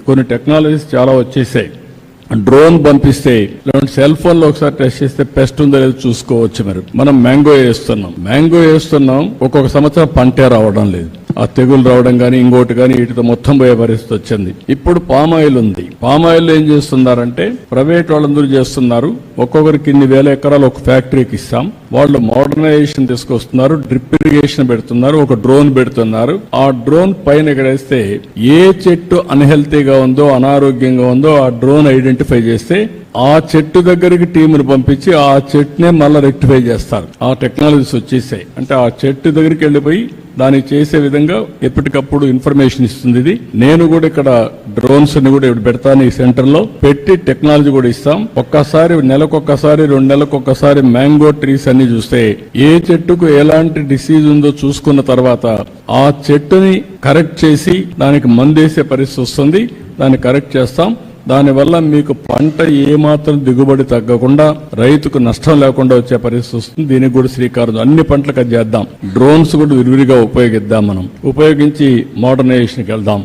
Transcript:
కొన్ని టెక్నాలజీస్ చాలా వచ్చేసాయి. డ్రోన్ పంపిస్తే సెల్ ఫోన్ లో ఒకసారి టెస్ట్ చేస్తే పెస్ట్ ఉందో లేదో చూసుకోవచ్చు. మనం మ్యాంగో వేస్తున్నాం ఒక్కొక్క సంవత్సరం పంటే రావడం లేదు, ఆ తెగులు రావడం గానీ ఇంకోటి గానీ వీటితో మొత్తం పోయే పరిస్థితి వచ్చింది. ఇప్పుడు పామాయిల్ ఉంది. పామాయిల్ ఏం చేస్తున్నారంటే ప్రైవేట్ వాళ్ళందరూ చేస్తున్నారు. ఒక్కొక్కరికి ఇన్ని వేల ఎకరాలు ఒక ఫ్యాక్టరీకి ఇస్తాం, వాళ్ళు మోడర్నైజేషన్ తీసుకొస్తున్నారు, డ్రిప్ ఇరిగేషన్ పెడుతున్నారు, ఒక డ్రోన్ పెడుతున్నారు. ఆ డ్రోన్ పైన ఎగరేస్తే ఏ చెట్టు అన్హెల్తీగా ఉందో అనారోగ్యంగా ఉందో ఆ డ్రోన్ ఐడెంటిఫై చేస్తే ఆ చెట్టు దగ్గరికి టీమును పంపించి ఆ చెట్టునే మళ్ళీ రెక్టిఫై చేస్తారు. ఆ టెక్నాలజీస్ వచ్చేసాయి. అంటే ఆ చెట్టు దగ్గరికి వెళ్లిపోయి దానికి చేసే విధంగా ఎప్పటికప్పుడు ఇన్ఫర్మేషన్ ఇస్తుంది. ఇది నేను కూడా ఇక్కడ డ్రోన్స్ ని కూడా ఇప్పుడు పెడతాను ఈ సెంటర్ లో పెట్టి టెక్నాలజీ కూడా ఇస్తాం. ఒక్కసారి నెలకొక్కసారి 2 నెలలకొక్కసారి మ్యాంగో ట్రీస్ అన్ని చూస్తే ఏ చెట్టుకు ఎలాంటి డిసీజ్ ఉందో చూసుకున్న తర్వాత ఆ చెట్టుని కరెక్ట్ చేసి దానికి మందేసే పరిస్థితి వస్తుంది. దాన్ని కరెక్ట్ చేస్తాం. దానివల్ల మీకు పంట ఏమాత్రం దిగుబడి తగ్గకుండా రైతుకు నష్టం లేకుండా వచ్చే పరిస్థితి వస్తుంది. దీనికి కూడా శ్రీకారం అన్ని పంటలకు చేద్దాం. డ్రోన్స్ కూడా విరివిరిగా ఉపయోగిద్దాం. మనం ఉపయోగించి మోడర్నైజేషన్కి వెళ్దాం.